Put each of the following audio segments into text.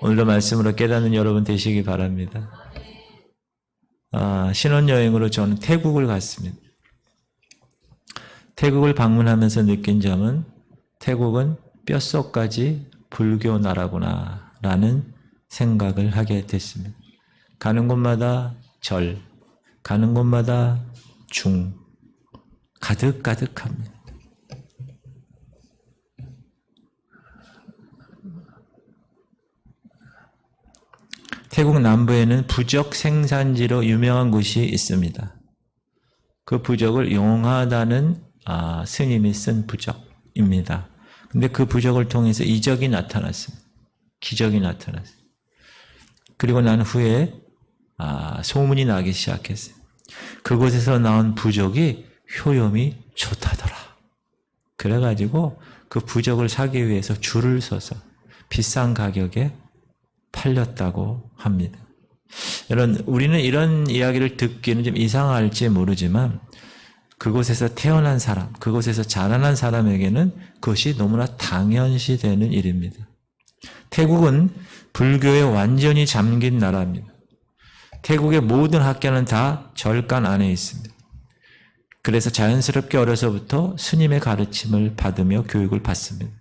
오늘도 말씀으로 깨닫는 여러분 되시기 바랍니다. 신혼여행으로 저는 태국을 갔습니다. 태국을 방문하면서 느낀 점은 태국은 뼛속까지 불교 나라구나 라는 생각을 하게 됐습니다. 가는 곳마다 절, 가는 곳마다 중, 가득가득합니다. 태국 남부에는 부적 생산지로 유명한 곳이 있습니다. 그 부적을 용하다는 스님이 쓴 부적입니다. 근데 그 부적을 통해서 이적이 나타났습니다. 기적이 나타났어요. 그리고 난 후에 소문이 나기 시작했어요. 그곳에서 나온 부적이 효염이 좋다더라. 그래가지고 그 부적을 사기 위해서 줄을 서서 비싼 가격에 팔렸다고 합니다. 여러분, 우리는 이런 이야기를 듣기는 좀 이상할지 모르지만 그곳에서 태어난 사람, 그곳에서 자라난 사람에게는 그것이 너무나 당연시 되는 일입니다. 태국은 불교에 완전히 잠긴 나라입니다. 태국의 모든 학교는 다 절간 안에 있습니다. 그래서 자연스럽게 어려서부터 스님의 가르침을 받으며 교육을 받습니다.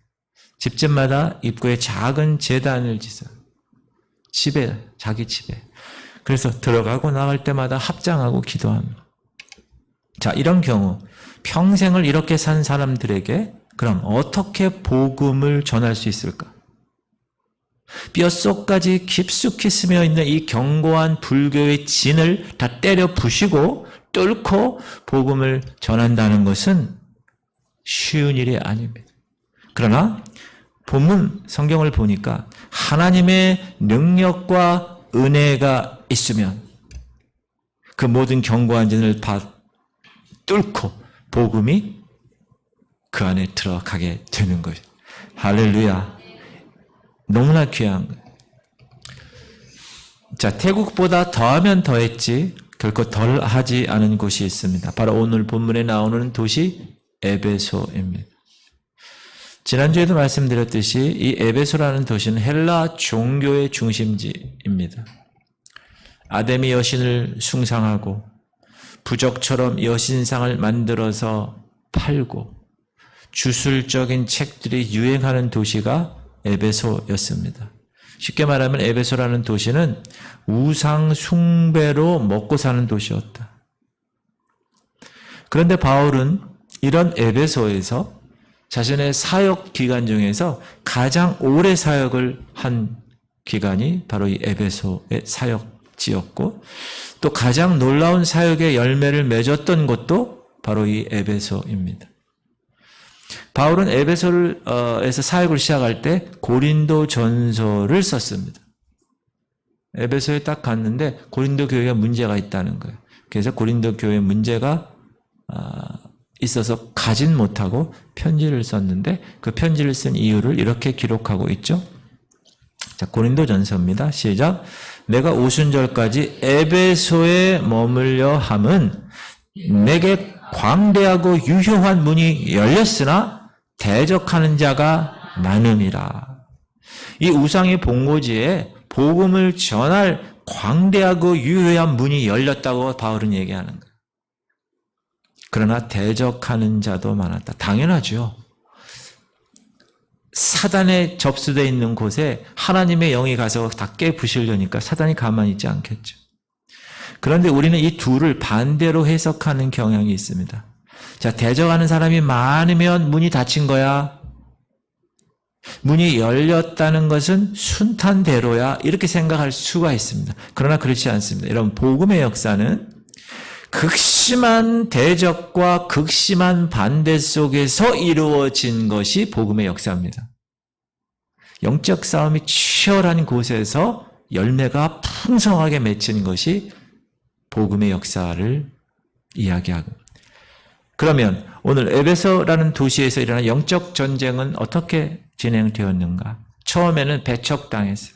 집집마다 입구에 작은 제단을 지서 집에, 자기 집에. 그래서 들어가고 나갈 때마다 합장하고 기도합니다. 자, 이런 경우 평생을 이렇게 산 사람들에게 그럼 어떻게 복음을 전할 수 있을까? 뼛속까지 깊숙이 스며 있는 이 견고한 불교의 진을 다 때려 부시고 뚫고 복음을 전한다는 것은 쉬운 일이 아닙니다. 그러나 본문 성경을 보니까 하나님의 능력과 은혜가 있으면 그 모든 견고한 진을 뚫고 복음이 그 안에 들어가게 되는 거예요. 할렐루야. 너무나 귀한 거예요. 자, 태국보다 더하면 더했지 결코 덜하지 않은 곳이 있습니다. 바로 오늘 본문에 나오는 도시 에베소입니다. 지난주에도 말씀드렸듯이 이 에베소라는 도시는 헬라 종교의 중심지입니다. 아데미 여신을 숭상하고 부적처럼 여신상을 만들어서 팔고 주술적인 책들이 유행하는 도시가 에베소였습니다. 쉽게 말하면 에베소라는 도시는 우상 숭배로 먹고 사는 도시였다. 그런데 바울은 이런 에베소에서 자신의 사역 기간 중에서 가장 오래 사역을 한 기간이 바로 이 에베소의 사역지였고 또 가장 놀라운 사역의 열매를 맺었던 곳도 바로 이 에베소입니다. 바울은 에베소에서 사역을 시작할 때 고린도 전서를 썼습니다. 에베소에 딱 갔는데 고린도 교회가 문제가 있다는 거예요. 그래서 고린도 교회 문제가 있어서 가진 못하고 편지를 썼는데 그 편지를 쓴 이유를 이렇게 기록하고 있죠. 자, 고린도 전서입니다. 시작. 내가 오순절까지 에베소에 머물려 함은 내게 광대하고 유효한 문이 열렸으나 대적하는 자가 많음이라. 이 우상의 본고지에 복음을 전할 광대하고 유효한 문이 열렸다고 바울은 얘기하는 거예요. 그러나 대적하는 자도 많았다. 당연하죠. 사단에 접수되어 있는 곳에 하나님의 영이 가서 다 깨부시려니까 사단이 가만히 있지 않겠죠. 그런데 우리는 이 둘을 반대로 해석하는 경향이 있습니다. 자, 대적하는 사람이 많으면 문이 닫힌 거야. 문이 열렸다는 것은 순탄대로야. 이렇게 생각할 수가 있습니다. 그러나 그렇지 않습니다. 여러분, 복음의 역사는 극심한 대적과 극심한 반대 속에서 이루어진 것이 복음의 역사입니다. 영적 싸움이 치열한 곳에서 열매가 풍성하게 맺힌 것이 복음의 역사를 이야기하고. 그러면 오늘 에베소라는 도시에서 일어난 영적 전쟁은 어떻게 진행되었는가? 처음에는 배척당했어요.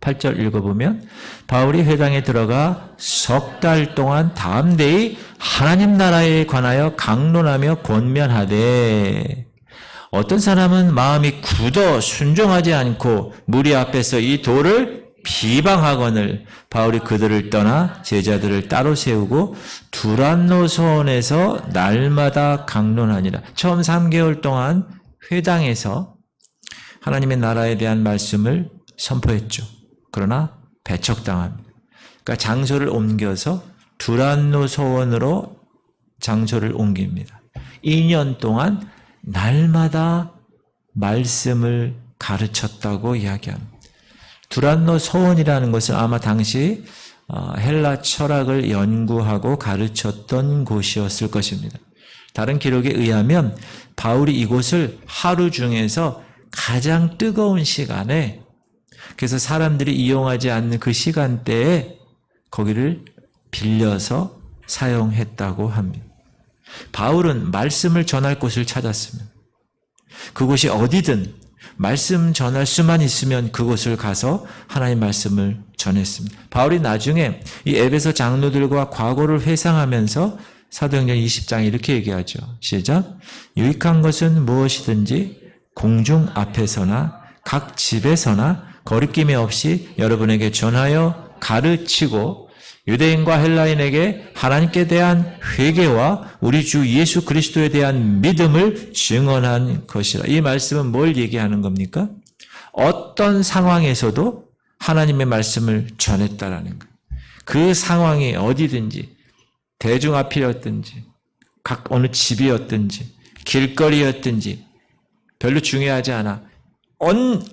8절 읽어보면 바울이 회당에 들어가 석 달 동안 담대히 하나님 나라에 관하여 강론하며 권면하되 어떤 사람은 마음이 굳어 순종하지 않고 무리 앞에서 이 돌을 비방하거늘 바울이 그들을 떠나 제자들을 따로 세우고 두란노 소원에서 날마다 강론하니라. 처음 3개월 동안 회당에서 하나님의 나라에 대한 말씀을 선포했죠. 그러나 배척당합니다. 그러니까 장소를 옮겨서 두란노 소원으로 장소를 옮깁니다. 2년 동안 날마다 말씀을 가르쳤다고 이야기합니다. 두란노 소원이라는 것은 아마 당시 헬라 철학을 연구하고 가르쳤던 곳이었을 것입니다. 다른 기록에 의하면 바울이 이곳을 하루 중에서 가장 뜨거운 시간에, 그래서 사람들이 이용하지 않는 그 시간대에 거기를 빌려서 사용했다고 합니다. 바울은 말씀을 전할 곳을 찾았습니다. 그곳이 어디든 말씀 전할 수만 있으면 그곳을 가서 하나님의 말씀을 전했습니다. 바울이 나중에 이 에베소 장로들과 과거를 회상하면서 사도행전 20장에 이렇게 얘기하죠. 시작. 유익한 것은 무엇이든지 공중 앞에서나 각 집에서나 거리낌이 없이 여러분에게 전하여 가르치고 유대인과 헬라인에게 하나님께 대한 회개와 우리 주 예수 그리스도에 대한 믿음을 증언한 것이라. 이 말씀은 뭘 얘기하는 겁니까? 어떤 상황에서도 하나님의 말씀을 전했다라는 거예요. 그 상황이 어디든지, 대중 앞이었든지, 각 어느 집이었든지, 길거리였든지 별로 중요하지 않아.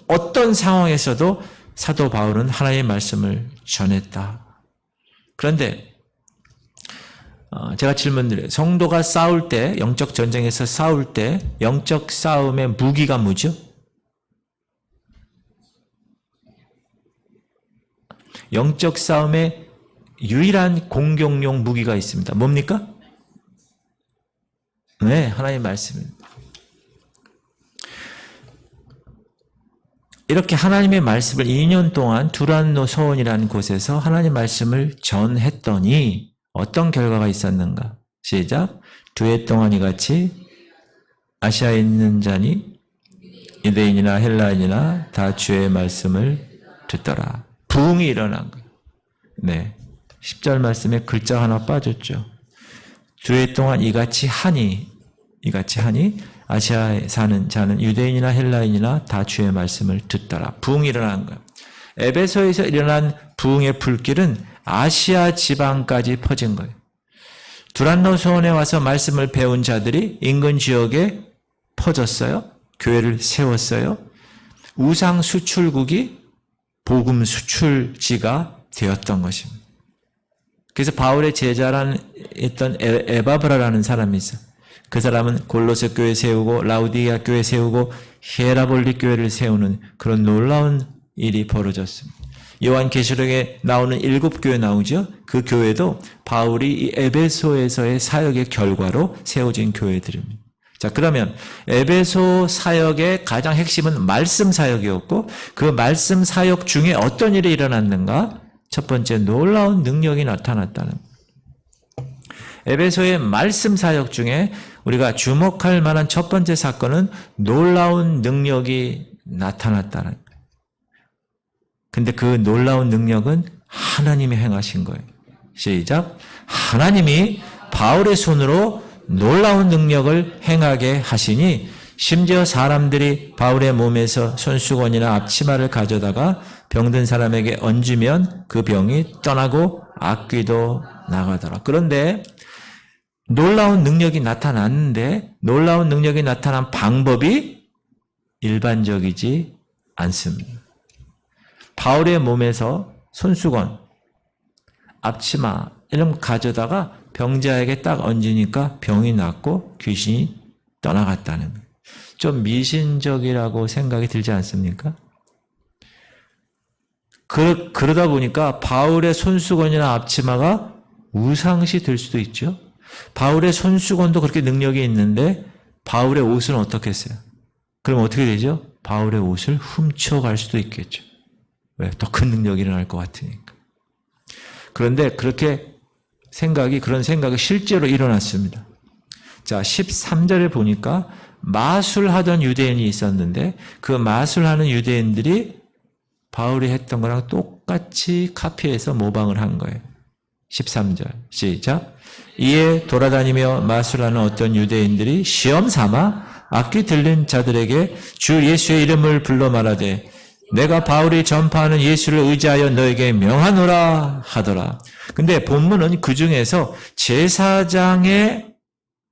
어떤 상황에서도 사도 바울은 하나님의 말씀을 전했다. 그런데 제가 질문드려요. 성도가 싸울 때, 영적 전쟁에서 싸울 때 영적 싸움의 무기가 뭐죠? 영적 싸움의 유일한 공격용 무기가 있습니다. 뭡니까? 네, 하나님의 말씀입니다. 이렇게 하나님의 말씀을 2년 동안 두란노 소원이라는 곳에서 하나님의 말씀을 전했더니 어떤 결과가 있었는가? 시작. 2해 동안 이같이 아시아에 있는 자니 유대인이나 헬라인이나 다 주의 말씀을 듣더라. 부흥이 일어난 거예요. 네, 10절 말씀에 글자 하나 빠졌죠. 2해 동안 이같이 하니 아시아에 사는 자는 유대인이나 헬라인이나 다 주의 말씀을 듣더라. 부흥이 일어난 거예요. 에베소에서 일어난 부흥의 불길은 아시아 지방까지 퍼진 거예요. 두란노 소원에 와서 말씀을 배운 자들이 인근 지역에 퍼졌어요. 교회를 세웠어요. 우상 수출국이 복음 수출지가 되었던 것입니다. 그래서 바울의 제자라는 있던 에바브라라는 사람이 있어요. 그 사람은 골로새 교회 세우고 라우디게아 교회 세우고 히에라볼리 교회를 세우는 그런 놀라운 일이 벌어졌습니다. 요한계시록에 나오는 7교회 나오죠. 그 교회도 바울이 이 에베소에서의 사역의 결과로 세워진 교회들입니다. 자, 그러면 에베소 사역의 가장 핵심은 말씀 사역이었고 그 말씀 사역 중에 어떤 일이 일어났는가? 첫 번째, 놀라운 능력이 나타났다는 거예요. 에베소의 말씀 사역 중에 우리가 주목할 만한 첫 번째 사건은 놀라운 능력이 나타났다는 거예요. 근데 그 놀라운 능력은 하나님이 행하신 거예요. 시작. 하나님이 바울의 손으로 놀라운 능력을 행하게 하시니 심지어 사람들이 바울의 몸에서 손수건이나 앞치마를 가져다가 병든 사람에게 얹으면 그 병이 떠나고 악귀도 나가더라. 그런데 놀라운 능력이 나타났는데 놀라운 능력이 나타난 방법이 일반적이지 않습니다. 바울의 몸에서 손수건, 앞치마 이런 거 가져다가 병자에게 딱 얹으니까 병이 낫고 귀신이 떠나갔다는 거예요. 좀 미신적이라고 생각이 들지 않습니까? 그러다 보니까 바울의 손수건이나 앞치마가 우상시 될 수도 있죠. 바울의 손수건도 그렇게 능력이 있는데 바울의 옷은 어떻게 했어요? 그럼 어떻게 되죠? 바울의 옷을 훔쳐갈 수도 있겠죠. 왜? 더 큰 능력이 일어날 것 같으니까. 그런데 그런 생각이 실제로 일어났습니다. 자, 13절에 보니까 마술하던 유대인이 있었는데 그 마술하는 유대인들이 바울이 했던 거랑 똑같이 카피해서 모방을 한 거예요. 13절 시작. 이에 돌아다니며 마술하는 어떤 유대인들이 시험 삼아 악기 들린 자들에게 주 예수의 이름을 불러 말하되 내가 바울이 전파하는 예수를 의지하여 너에게 명하노라 하더라. 근데 본문은 그 중에서 제사장의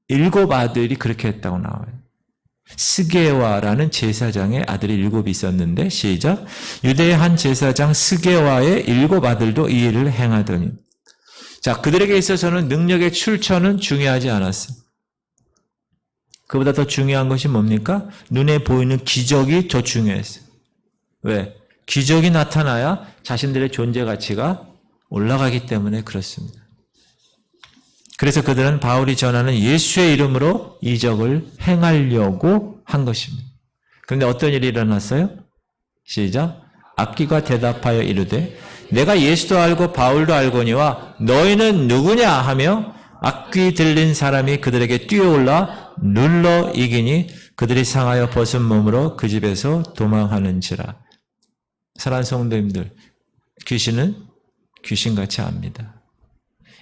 7 아들이 그렇게 했다고 나와요. 스게와라는 제사장의 아들이 7이 있었는데 시작. 유대의 한 제사장 스게와의 7 아들도 이 일을 행하더니. 자, 그들에게 있어서는 능력의 출처는 중요하지 않았어요. 그보다 더 중요한 것이 뭡니까? 눈에 보이는 기적이 더 중요했어요. 왜? 기적이 나타나야 자신들의 존재 가치가 올라가기 때문에 그렇습니다. 그래서 그들은 바울이 전하는 예수의 이름으로 이적을 행하려고 한 것입니다. 그런데 어떤 일이 일어났어요? 시작. 악기가 대답하여 이르되 내가 예수도 알고 바울도 알거니와 너희는 누구냐 하며 악기 들린 사람이 그들에게 뛰어올라 눌러 이기니 그들이 상하여 벗은 몸으로 그 집에서 도망하는지라. 사랑하는 성도님들, 귀신은 귀신같이 압니다.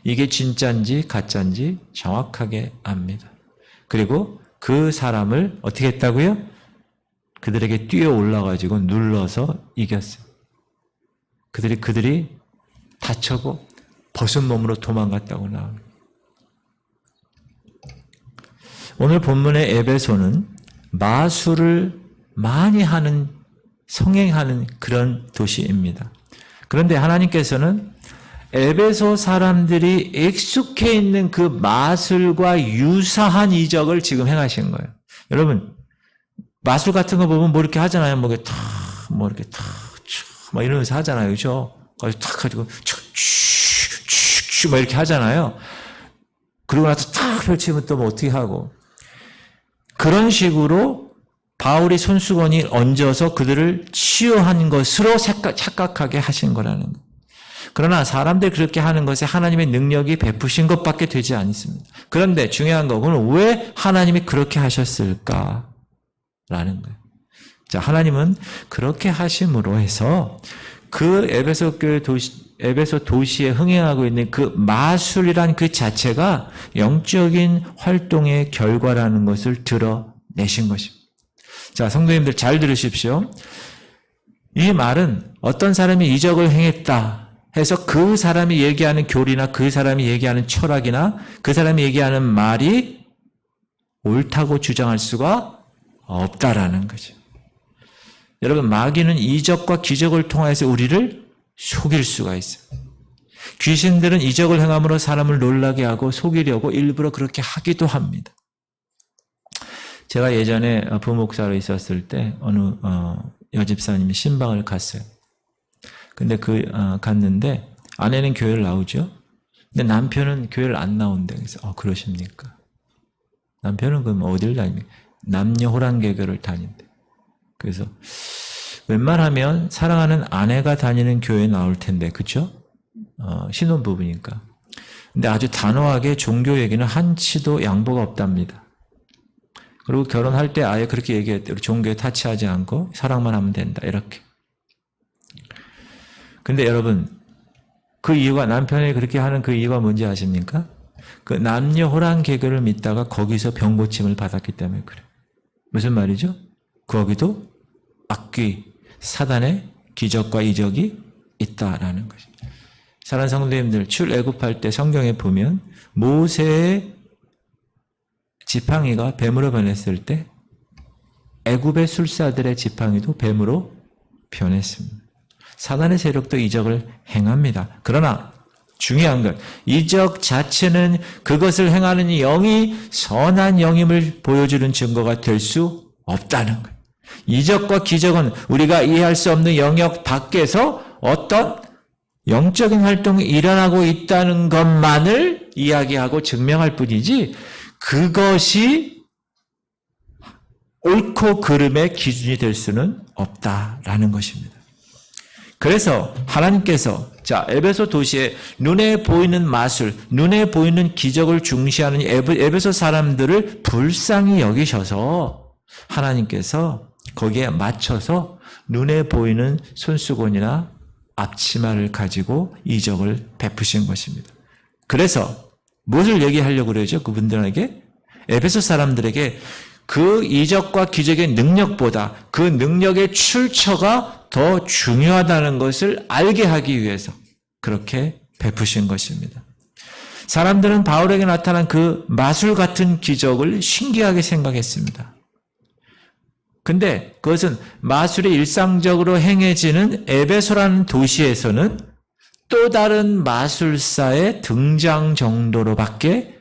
이게 진짜인지 가짜인지 정확하게 압니다. 그리고 그 사람을 어떻게 했다고요? 그들에게 뛰어 올라가지고 눌러서 이겼어요. 그들이 다쳐고 벗은 몸으로 도망갔다고 나옵니다. 오늘 본문의 에베소는 마술을 많이 하는, 성행하는 그런 도시입니다. 그런데 하나님께서는 에베소 사람들이 익숙해 있는 그 마술과 유사한 이적을 지금 행하신 거예요. 여러분, 마술 같은 거 보면 뭐 이렇게 하잖아요. 뭐 이렇게 막 이러면서 하잖아요. 그죠? 탁 가지고, 막 이렇게 하잖아요. 그러고 나서 탁 펼치면 또 뭐 어떻게 하고. 그런 식으로 바울이 손수건이 얹어서 그들을 치유한 것으로 착각하게 하신 거라는 거예요. 그러나 사람들이 그렇게 하는 것에 하나님의 능력이 베푸신 것밖에 되지 않습니다. 그런데 중요한 거는 왜 하나님이 그렇게 하셨을까라는 거예요. 자, 하나님은 그렇게 하심으로 해서 그 에베소 도시에 흥행하고 있는 그 마술이란 그 자체가 영적인 활동의 결과라는 것을 드러내신 것입니다. 자, 성도님들 잘 들으십시오. 이 말은 어떤 사람이 이적을 행했다 해서 그 사람이 얘기하는 교리나 그 사람이 얘기하는 철학이나 그 사람이 얘기하는 말이 옳다고 주장할 수가 없다라는 거죠. 여러분, 마귀는 이적과 기적을 통해서 우리를 속일 수가 있어요. 귀신들은 이적을 행함으로 사람을 놀라게 하고 속이려고 일부러 그렇게 하기도 합니다. 제가 예전에 부목사로 있었을 때 어느 여집사님이 신방을 갔어요. 근데 갔는데 아내는 교회를 나오죠. 근데 남편은 교회를 안 나온대. 그래서 그러십니까? 남편은 그럼 어딜 다닙니까? 남녀 호랑개교를 다닌대. 그래서 웬만하면 사랑하는 아내가 다니는 교회에 나올 텐데, 그렇죠? 신혼부부니까. 근데 아주 단호하게 종교 얘기는 한치도 양보가 없답니다. 그리고 결혼할 때 아예 그렇게 얘기했대요. 종교에 타치하지 않고 사랑만 하면 된다. 이렇게. 근데 여러분, 그 이유가, 남편이 그렇게 하는 그 이유가 뭔지 아십니까? 그 남녀 호랑개교를 믿다가 거기서 병고침을 받았기 때문에 그래요. 무슨 말이죠? 거기도 악귀, 사단의 기적과 이적이 있다라는 것입니다. 사랑하는 성도님들, 출애굽할 때 성경에 보면 모세의 지팡이가 뱀으로 변했을 때 애굽의 술사들의 지팡이도 뱀으로 변했습니다. 사단의 세력도 이적을 행합니다. 그러나 중요한 건 이적 자체는 그것을 행하는 영이 선한 영임을 보여주는 증거가 될 수 없다는 거예요. 이적과 기적은 우리가 이해할 수 없는 영역 밖에서 어떤 영적인 활동이 일어나고 있다는 것만을 이야기하고 증명할 뿐이지 그것이 옳고 그름의 기준이 될 수는 없다라는 것입니다. 그래서 하나님께서 에베소 도시에 눈에 보이는 마술, 눈에 보이는 기적을 중시하는 에베소 사람들을 불쌍히 여기셔서 하나님께서 거기에 맞춰서 눈에 보이는 손수건이나 앞치마를 가지고 이적을 베푸신 것입니다. 그래서 무엇을 얘기하려고 그러죠? 그분들에게? 에베소 사람들에게 그 이적과 기적의 능력보다 그 능력의 출처가 더 중요하다는 것을 알게 하기 위해서 그렇게 베푸신 것입니다. 사람들은 바울에게 나타난 그 마술 같은 기적을 신기하게 생각했습니다. 근데 그것은 마술이 일상적으로 행해지는 에베소라는 도시에서는 또 다른 마술사의 등장 정도로밖에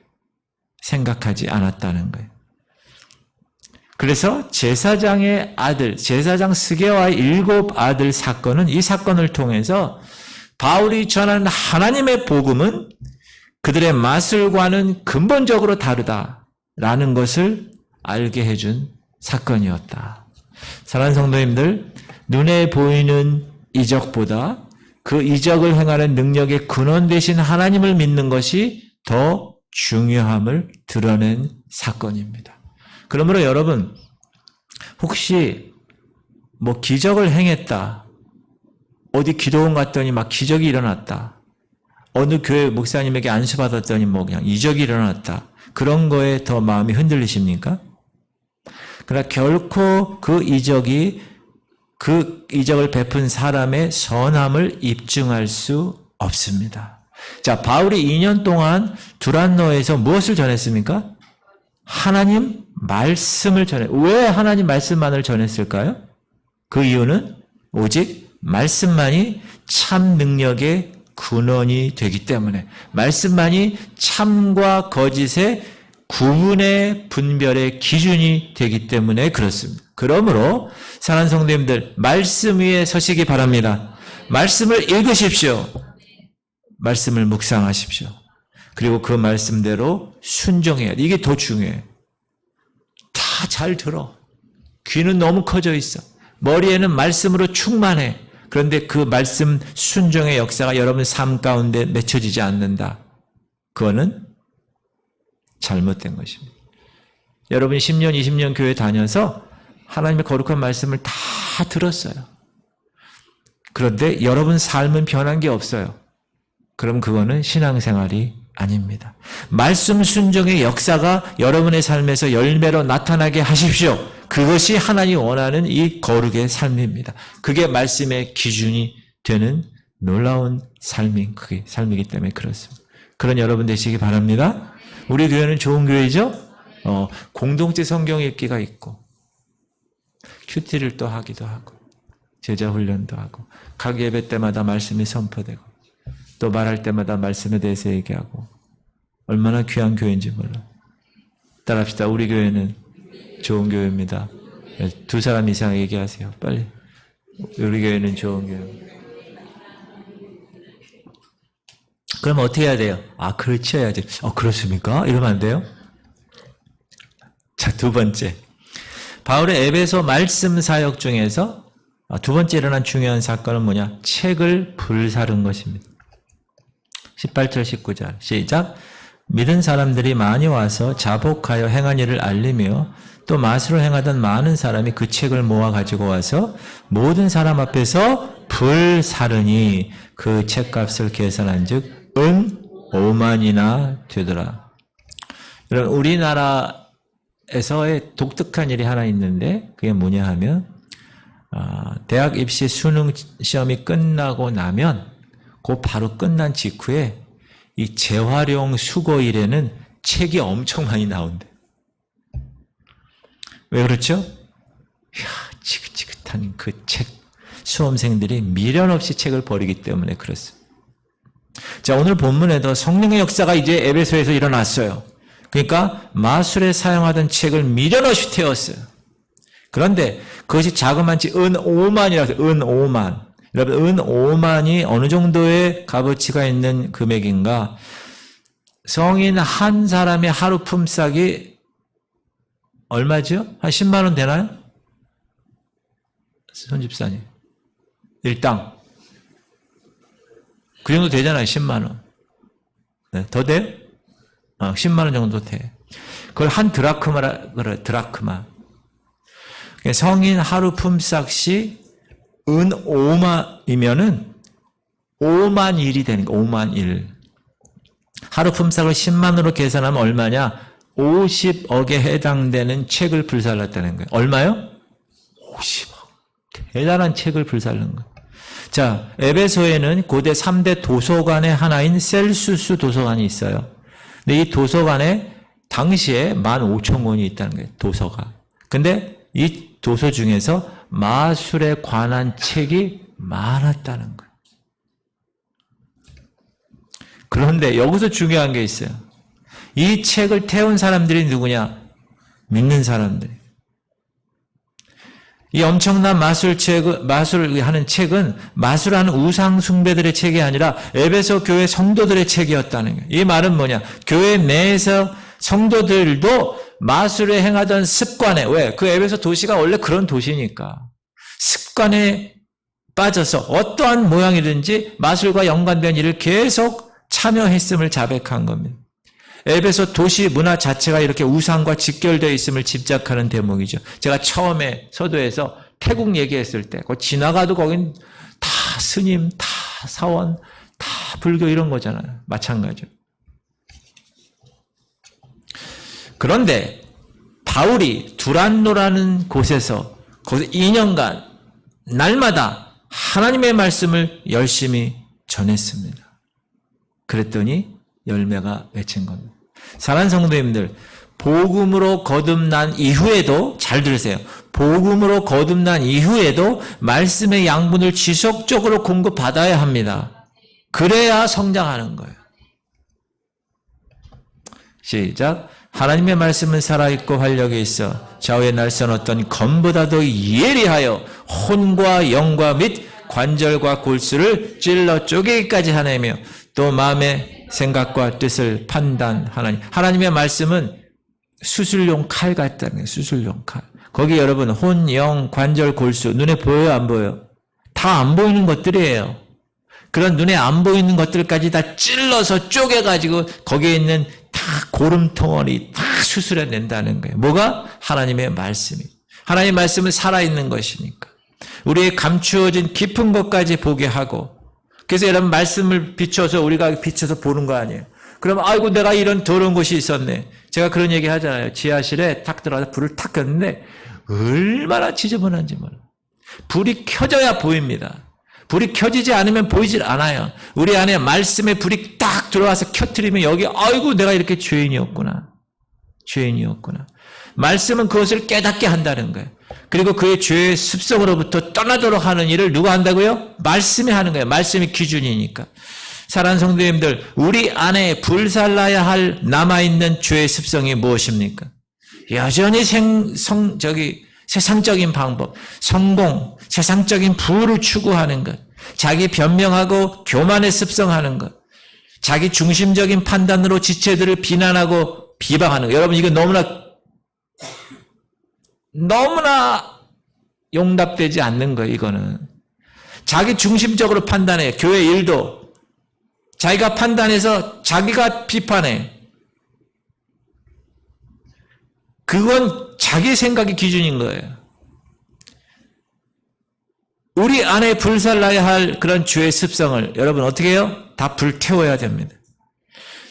생각하지 않았다는 거예요. 그래서 제사장의 아들, 제사장 스게와의 7 아들 사건은 이 사건을 통해서 바울이 전하는 하나님의 복음은 그들의 마술과는 근본적으로 다르다라는 것을 알게 해준 사건이었다. 사랑하는 성도님들, 눈에 보이는 이적보다 그 이적을 행하는 능력의 근원 되신 하나님을 믿는 것이 더 중요함을 드러낸 사건입니다. 그러므로 여러분, 혹시 뭐 기적을 행했다, 어디 기도원 갔더니 막 기적이 일어났다, 어느 교회 목사님에게 안수받았더니 뭐 그냥 이적이 일어났다, 그런 거에 더 마음이 흔들리십니까? 그러나 결코 그 이적을 베푼 사람의 선함을 입증할 수 없습니다. 자, 바울이 2년 동안 두란노에서 무엇을 전했습니까? 하나님 말씀을 왜 하나님 말씀만을 전했을까요? 그 이유는 오직 말씀만이 참 능력의 근원이 되기 때문에, 말씀만이 참과 거짓의 구분의 분별의 기준이 되기 때문에 그렇습니다. 그러므로 사랑하는 성도님들, 말씀 위에 서시기 바랍니다. 말씀을 읽으십시오. 말씀을 묵상하십시오. 그리고 그 말씀대로 순종해야 돼. 이게 더 중요해. 다 잘 들어. 귀는 너무 커져 있어. 머리에는 말씀으로 충만해. 그런데 그 말씀 순종의 역사가 여러분 삶 가운데 맺혀지지 않는다. 그거는 잘못된 것입니다. 여러분이 10년, 20년 교회 다녀서 하나님의 거룩한 말씀을 다 들었어요. 그런데 여러분 삶은 변한 게 없어요. 그럼 그거는 신앙생활이 아닙니다. 말씀 순종의 역사가 여러분의 삶에서 열매로 나타나게 하십시오. 그것이 하나님이 원하는 이 거룩의 삶입니다. 그게 말씀의 기준이 되는 놀라운 삶이기 때문에 그렇습니다. 그런 여러분 되시기 바랍니다. 우리 교회는 좋은 교회죠? 공동체 성경 읽기가 있고, 큐티를 또 하기도 하고, 제자 훈련도 하고, 각 예배 때마다 말씀이 선포되고, 또 말할 때마다 말씀에 대해서 얘기하고, 얼마나 귀한 교회인지 몰라. 따라합시다. 우리 교회는 좋은 교회입니다. 2 사람 이상 얘기하세요. 빨리. 우리 교회는 좋은 교회. 그럼 어떻게 해야 돼요? 그렇지 해야지. 그렇습니까? 이러면 안 돼요? 자, 2번째. 바울의 에베소 말씀 사역 중에서 2번째 일어난 중요한 사건은 뭐냐? 책을 불사른 것입니다. 18절, 19절. 시작. 믿은 사람들이 많이 와서 자복하여 행한 일을 알리며 또 마술을 행하던 많은 사람이 그 책을 모아 가지고 와서 모든 사람 앞에서 불사르니 그 책값을 계산한 즉 은 5만이나 되더라. 여러분, 우리나라에서의 독특한 일이 하나 있는데 그게 뭐냐 하면 대학 입시 수능 시험이 끝나고 나면 그 바로 끝난 직후에 이 재활용 수거일에는 책이 엄청 많이 나온대. 왜 그렇죠? 지긋지긋한 그 책, 수험생들이 미련 없이 책을 버리기 때문에 그렇습니다. 자, 오늘 본문에도 성령의 역사가 이제 에베소에서 일어났어요. 그러니까 마술에 사용하던 책을 미련 없이 태웠어요. 그런데 그것이 자그만치 은 5만이라서 은 5만. 여러분, 은 5만이 어느 정도의 값어치가 있는 금액인가? 성인 한 사람의 하루 품삯이 얼마죠? 한 10만 원 되나요? 손집사님. 일당. 그 정도 되잖아요, 10만 원. 네, 더 돼요? 10만 원 정도 돼. 그걸 한 드라크마라 그래, 드라크마. 성인 하루 품삯이 은 5만이면은 5만 일이 되는 거예요. 5만 일. 하루 품삯을 10만으로 계산하면 얼마냐? 50억에 해당되는 책을 불살랐다는 거예요. 얼마요? 50억. 대단한 책을 불살른 거예요. 자, 에베소에는 고대 3대 도서관의 하나인 셀수스 도서관이 있어요. 근데 이 도서관에 당시에 15,000권이 있다는 거예요. 도서가. 근데 이 도서 중에서 마술에 관한 책이 많았다는 거예요. 그런데 여기서 중요한 게 있어요. 이 책을 태운 사람들이 누구냐? 믿는 사람들. 이 엄청난 마술을 하는 책은 마술하는 우상 숭배들의 책이 아니라 에베소 교회 성도들의 책이었다는 거예요. 이 말은 뭐냐? 교회 내에서 성도들도 마술에 행하던 습관에, 왜? 그 에베소 도시가 원래 그런 도시니까. 습관에 빠져서 어떠한 모양이든지 마술과 연관된 일을 계속 참여했음을 자백한 겁니다. 에베소 도시 문화 자체가 이렇게 우상과 직결되어 있음을 집착하는 대목이죠. 제가 처음에 서도에서 태국 얘기했을 때 지나가도 거긴 다 스님, 다 사원, 다 불교 이런 거잖아요. 마찬가지로. 그런데 바울이 두란노라는 곳에서 거기서 2년간 날마다 하나님의 말씀을 열심히 전했습니다. 그랬더니 열매가 맺힌 겁니다. 사랑하는 성도님들, 복음으로 거듭난 이후에도 잘 들으세요. 복음으로 거듭난 이후에도 말씀의 양분을 지속적으로 공급받아야 합니다. 그래야 성장하는 거예요. 시작. 하나님의 말씀은 살아있고 활력이 있어 좌우의 날선 어떤 검보다도 예리하여 혼과 영과 및 관절과 골수를 찔러 쪼개기까지 하나며 또 마음의 생각과 뜻을 판단하나니. 하나님의 말씀은 수술용 칼 같다는 거예요. 수술용 칼. 거기 여러분 혼, 영, 관절, 골수 눈에 보여요? 안 보여요? 다 안 보이는 것들이에요. 그런 눈에 안 보이는 것들까지 다 찔러서 쪼개가지고 거기에 있는 다 고름덩어리 다 수술해낸다는 거예요. 뭐가? 하나님의 말씀이. 하나님의 말씀은 살아있는 것이니까. 우리의 감추어진 깊은 것까지 보게 하고, 그래서 여러분 말씀을 비춰서 우리가 비춰서 보는 거 아니에요. 그러면 아이고 내가 이런 더러운 곳이 있었네. 제가 그런 얘기 하잖아요. 지하실에 탁 들어가서 불을 탁 켰는데 얼마나 지저분한지 몰라. 불이 켜져야 보입니다. 불이 켜지지 않으면 보이질 않아요. 우리 안에 말씀의 불이 딱 들어와서 켜트리면 여기 아이고 내가 이렇게 죄인이었구나. 죄인이었구나. 말씀은 그것을 깨닫게 한다는 거예요. 그리고 그의 죄의 습성으로부터 떠나도록 하는 일을 누가 한다고요? 말씀이 하는 거예요. 말씀이 기준이니까. 사랑하는 성도님들, 우리 안에 불살라야 할 남아있는 죄의 습성이 무엇입니까? 여전히 세상적인 방법, 성공, 세상적인 부를 추구하는 것, 자기 변명하고 교만의 습성하는 것, 자기 중심적인 판단으로 지체들을 비난하고 비방하는 것. 여러분 이거 너무나 용납되지 않는 거예요. 이거는 자기 중심적으로 판단해. 교회 일도 자기가 판단해서 자기가 비판해. 그건 자기 생각이 기준인 거예요. 우리 안에 불살라야 할 그런 죄의 습성을 여러분 어떻게 해요? 다 불태워야 됩니다.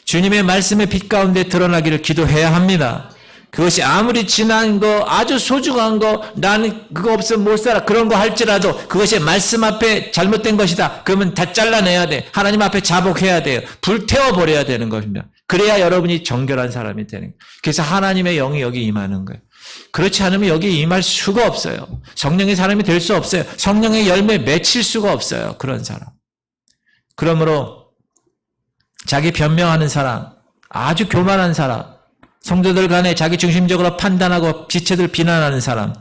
주님의 말씀의 빛 가운데 드러나기를 기도해야 합니다. 그것이 아무리 지난 거, 아주 소중한 거, 나는 그거 없으면 못 살아. 그런 거 할지라도 그것이 말씀 앞에 잘못된 것이다. 그러면 다 잘라내야 돼. 하나님 앞에 자복해야 돼요. 불태워버려야 되는 것입니다. 그래야 여러분이 정결한 사람이 되는 거예요. 그래서 하나님의 영이 여기 임하는 거예요. 그렇지 않으면 여기 임할 수가 없어요. 성령의 사람이 될 수 없어요. 성령의 열매 맺힐 수가 없어요. 그런 사람. 그러므로 자기 변명하는 사람, 아주 교만한 사람, 성도들 간에 자기 중심적으로 판단하고 지체들 비난하는 사람,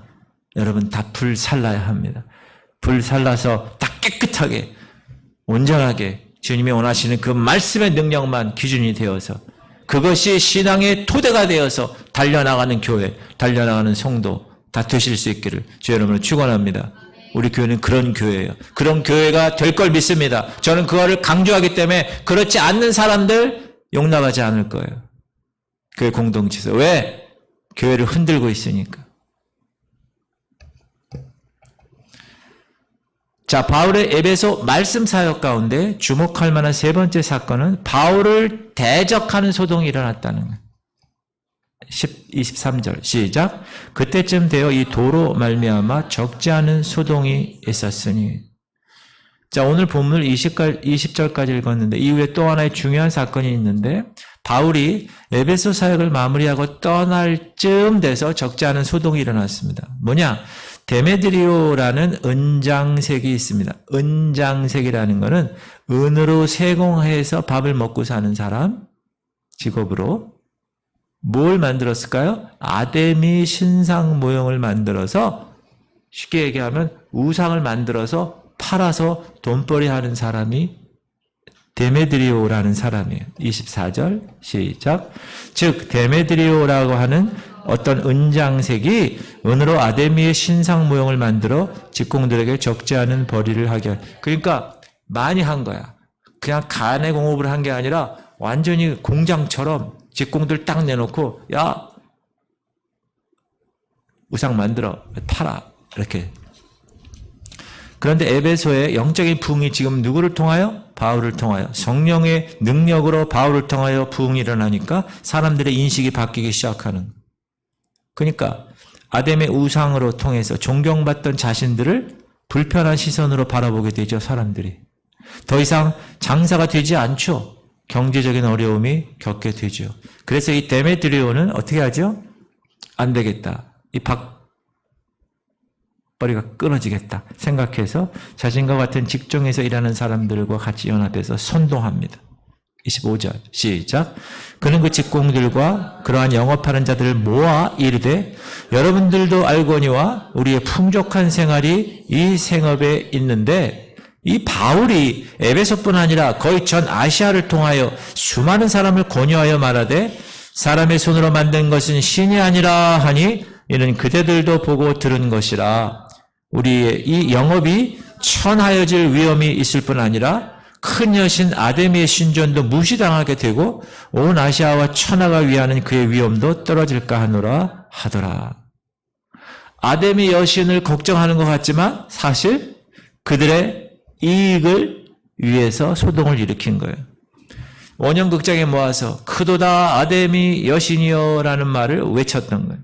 여러분 다 불살라야 합니다. 불살라서 다 깨끗하게 온전하게 주님이 원하시는 그 말씀의 능력만 기준이 되어서 그것이 신앙의 토대가 되어서 달려나가는 교회, 달려나가는 성도 다 되실 수 있기를 주 여러분을 축원합니다. 우리 교회는 그런 교회예요. 그런 교회가 될 걸 믿습니다. 저는 그거를 강조하기 때문에 그렇지 않는 사람들 용납하지 않을 거예요. 교회 공동체에서. 왜? 교회를 흔들고 있으니까. 자, 바울의 에베소 말씀 사역 가운데 주목할 만한 세 번째 사건은 바울을 대적하는 소동이 일어났다는 거예요. 23절 시작. 그때쯤 되어 이 도로 말미암아 적지 않은 소동이 있었으니. 자, 오늘 본문을 20절까지 읽었는데 이후에 또 하나의 중요한 사건이 있는데 바울이 에베소 사역을 마무리하고 떠날 쯤 돼서 적지 않은 소동이 일어났습니다. 뭐냐? 데메드리오라는 은장색이 있습니다. 은장색이라는 것은 은으로 세공해서 밥을 먹고 사는 사람, 직업으로 뭘 만들었을까요? 아데미 신상 모형을 만들어서, 쉽게 얘기하면 우상을 만들어서 팔아서 돈벌이 하는 사람이 데메드리오라는 사람이에요. 24절 시작. 즉 데메드리오라고 하는 어떤 은장색이 은으로 아데미의 신상 모형을 만들어 직공들에게 적지 않은 벌이를 하게. 그러니까 많이 한 거야. 그냥 간의 공업을 한 게 아니라 완전히 공장처럼 직공들 딱 내놓고 야 우상 만들어 팔아 이렇게. 그런데 에베소의 영적인 부흥이 지금 누구를 통하여? 바울을 통하여. 성령의 능력으로 바울을 통하여 부흥이 일어나니까 사람들의 인식이 바뀌기 시작하는. 그러니까 아담의 우상으로 통해서 존경받던 자신들을 불편한 시선으로 바라보게 되죠. 사람들이. 더 이상 장사가 되지 않죠. 경제적인 어려움이 겪게 되죠. 그래서 이 데메드리오는 어떻게 하죠? 안 되겠다. 이 머리가 끊어지겠다 생각해서 자신과 같은 직종에서 일하는 사람들과 같이 연합해서 선동합니다. 25절 시작. 그는 그 직공들과 그러한 영업하는 자들을 모아 이르되 여러분들도 알거니와 우리의 풍족한 생활이 이 생업에 있는데, 이 바울이 에베소뿐 아니라 거의 전 아시아를 통하여 수많은 사람을 권유하여 말하되 사람의 손으로 만든 것은 신이 아니라 하니 이는 그대들도 보고 들은 것이라. 우리의 이 영업이 천하여질 위험이 있을 뿐 아니라 큰 여신 아데미의 신전도 무시당하게 되고 온 아시아와 천하가 위하는 그의 위험도 떨어질까 하노라 하더라. 아데미 여신을 걱정하는 것 같지만 사실 그들의 이익을 위해서 소동을 일으킨 거예요. 원형극장에 모아서 크도다 아데미 여신이여 라는 말을 외쳤던 거예요.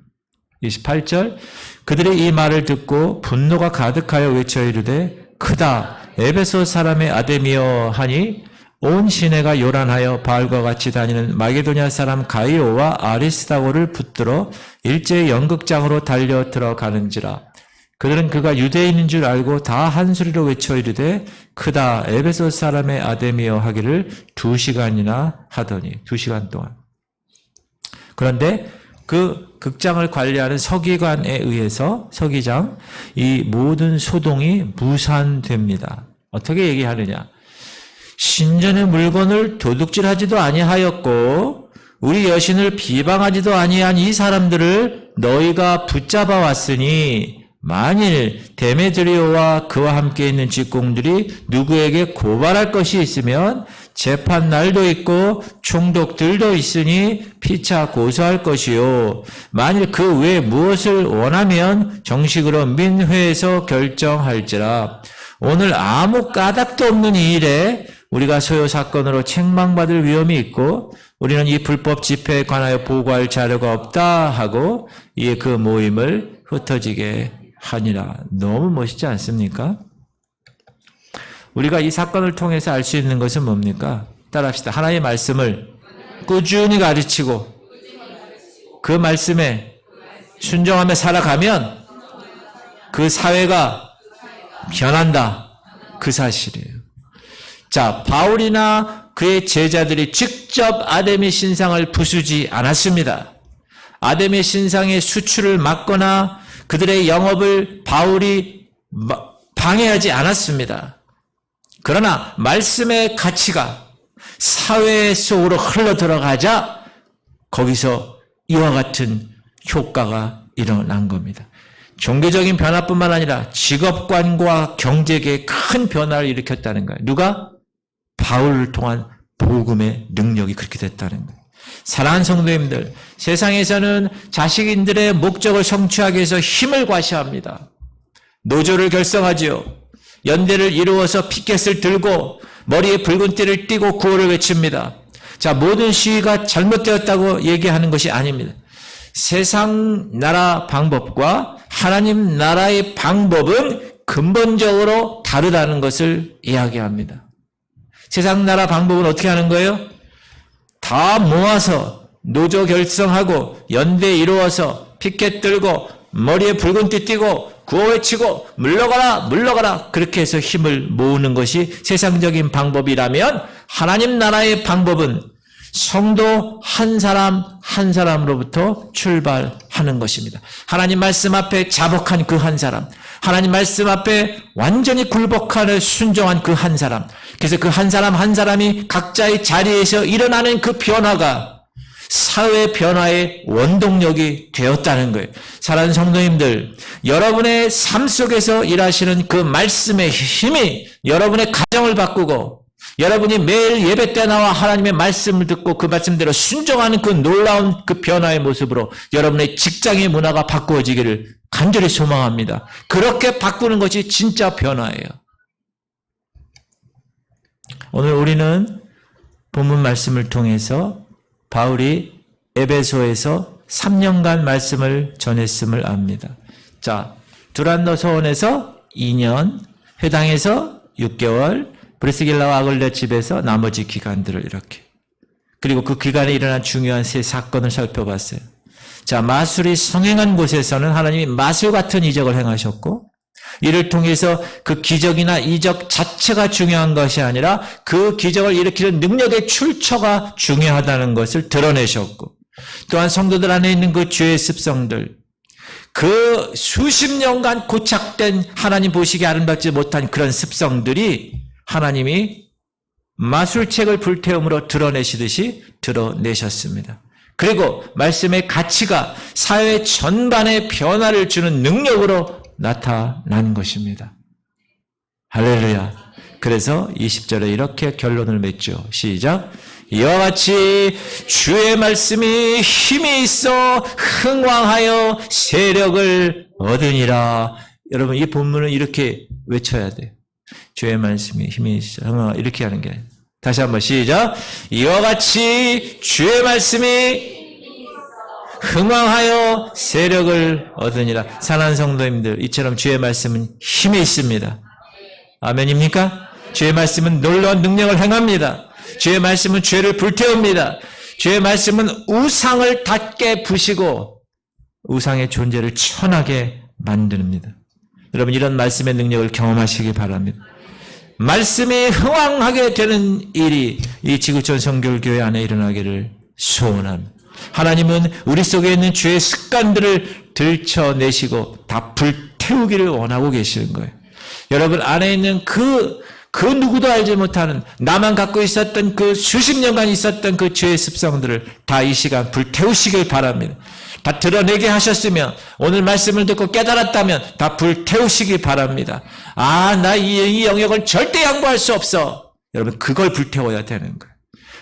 28절 그들의 이 말을 듣고 분노가 가득하여 외쳐 이르되 크다 에베소 사람의 아데미여 하니 온 시내가 요란하여 바알과 같이 다니는 마게도냐 사람 가이오와 아리스다고를 붙들어 일제히 연극장으로 달려 들어가는지라. 그들은 그가 유대인인 줄 알고 다 한소리로 외쳐 이르되 크다 에베소 사람의 아데미여 하기를 2시간이나 하더니 2시간 동안. 그런데 그 극장을 관리하는 서기관에 의해서 서기장 이 모든 소동이 무산됩니다. 어떻게 얘기하느냐? 신전의 물건을 도둑질하지도 아니하였고 우리 여신을 비방하지도 아니한 이 사람들을 너희가 붙잡아 왔으니 만일 데메드리오와 그와 함께 있는 직공들이 누구에게 고발할 것이 있으면 재판 날도 있고 총독들도 있으니 피차 고소할 것이요. 만일 그 외에 무엇을 원하면 정식으로 민회에서 결정할지라. 오늘 아무 까닭도 없는 이 일에 우리가 소요 사건으로 책망받을 위험이 있고 우리는 이 불법 집회에 관하여 보고할 자료가 없다 하고 이에 그 모임을 흩어지게 하니라. 너무 멋있지 않습니까? 우리가 이 사건을 통해서 알 수 있는 것은 뭡니까? 따라합시다. 하나님의 말씀을 꾸준히 가르치고 그 말씀에 순종하며 살아가면 그 사회가 변한다. 그 사실이에요. 자, 바울이나 그의 제자들이 직접 아데미 신상을 부수지 않았습니다. 아데미 신상의 수출을 막거나 그들의 영업을 바울이 방해하지 않았습니다. 그러나 말씀의 가치가 사회 속으로 흘러 들어가자 거기서 이와 같은 효과가 일어난 겁니다. 종교적인 변화뿐만 아니라 직업관과 경제계에 큰 변화를 일으켰다는 거예요. 누가? 바울을 통한 복음의 능력이 그렇게 됐다는 거예요. 사랑하는 성도님들, 세상에서는 자신들의 목적을 성취하기 위해서 힘을 과시합니다. 노조를 결성하지요. 연대를 이루어서 피켓을 들고 머리에 붉은 띠를 띠고 구호를 외칩니다. 자, 모든 시위가 잘못되었다고 얘기하는 것이 아닙니다. 세상 나라 방법과 하나님 나라의 방법은 근본적으로 다르다는 것을 이야기합니다. 세상 나라 방법은 어떻게 하는 거예요? 다 모아서 노조 결성하고 연대 이루어서 피켓 들고 머리에 붉은 띠 띠고 구호 외치고 물러가라 물러가라 그렇게 해서 힘을 모으는 것이 세상적인 방법이라면 하나님 나라의 방법은 성도 한 사람 한 사람으로부터 출발하는 것입니다. 하나님 말씀 앞에 자복한 그 한 사람, 하나님 말씀 앞에 완전히 굴복하는 순종한 그 한 사람, 그래서 그 한 사람 한 사람이 각자의 자리에서 일어나는 그 변화가 사회 변화의 원동력이 되었다는 거예요. 사랑하는 성도님들, 여러분의 삶 속에서 일하시는 그 말씀의 힘이 여러분의 가정을 바꾸고 여러분이 매일 예배 때 나와 하나님의 말씀을 듣고 그 말씀대로 순종하는 그 놀라운 그 변화의 모습으로 여러분의 직장의 문화가 바꾸어지기를 간절히 소망합니다. 그렇게 바꾸는 것이 진짜 변화예요. 오늘 우리는 본문 말씀을 통해서 바울이 에베소에서 3년간 말씀을 전했음을 압니다. 자, 두란노 소원에서 2년, 회당에서 6개월, 브리스길라와 아글레 집에서 나머지 기간들을 이렇게. 그리고 그 기간에 일어난 중요한 세 사건을 살펴봤어요. 자, 마술이 성행한 곳에서는 하나님이 마술 같은 이적을 행하셨고, 이를 통해서 그 기적이나 이적 자체가 중요한 것이 아니라 그 기적을 일으키는 능력의 출처가 중요하다는 것을 드러내셨고, 또한 성도들 안에 있는 그 죄의 습성들, 그 수십 년간 고착된 하나님 보시기에 아름답지 못한 그런 습성들이 하나님이 마술책을 불태움으로 드러내시듯이 드러내셨습니다. 그리고 말씀의 가치가 사회 전반에 변화를 주는 능력으로 나타난 것입니다. 할렐루야. 그래서 20절에 이렇게 결론을 맺죠. 시작. 이와 같이 주의 말씀이 힘이 있어 흥왕하여 세력을 얻으니라. 여러분, 이 본문을 이렇게 외쳐야 돼요. 주의 말씀이 힘이 있어 흥왕하여, 이렇게 하는 게 아니에요. 다시 한번 시작. 이와 같이 주의 말씀이 흥왕하여 세력을 얻으니라. 사랑하는 성도님들, 이처럼 주의 말씀은 힘이 있습니다. 아멘입니까? 주의 말씀은 놀라운 능력을 행합니다. 주의 말씀은 죄를 불태웁니다. 주의 말씀은 우상을 닫게 부시고 우상의 존재를 천하게 만듭니다. 여러분, 이런 말씀의 능력을 경험하시기 바랍니다. 말씀이 흥왕하게 되는 일이 이 지구촌 성결교회 안에 일어나기를 소원합니다. 하나님은 우리 속에 있는 죄의 습관들을 들춰내시고 다 불태우기를 원하고 계시는 거예요. 여러분 안에 있는 그 누구도 알지 못하는, 나만 갖고 있었던 그 수십 년간 있었던 그 죄의 습성들을 다 이 시간 불태우시길 바랍니다. 다 드러내게 하셨으면, 오늘 말씀을 듣고 깨달았다면 다 불태우시기 바랍니다. 나 이 영역을 절대 양보할 수 없어. 여러분, 그걸 불태워야 되는 거예요.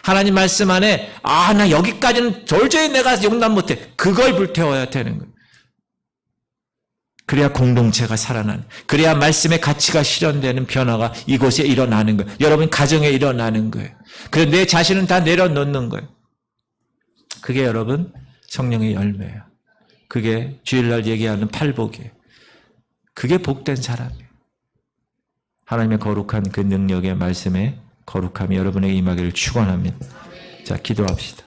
하나님 말씀 안에 나 여기까지는 도저히 내가 용납 못해. 그걸 불태워야 되는 거예요. 그래야 공동체가 살아나는, 그래야 말씀의 가치가 실현되는 변화가 이곳에 일어나는 거예요. 여러분 가정에 일어나는 거예요. 그래서 내 자신은 다 내려놓는 거예요. 그게 여러분 성령의 열매예요. 그게 주일날 얘기하는 팔복이에요. 그게 복된 사람이에요. 하나님의 거룩한 그 능력의 말씀에 거룩함이 여러분에게 임하기를 축원합니다. 자, 기도합시다.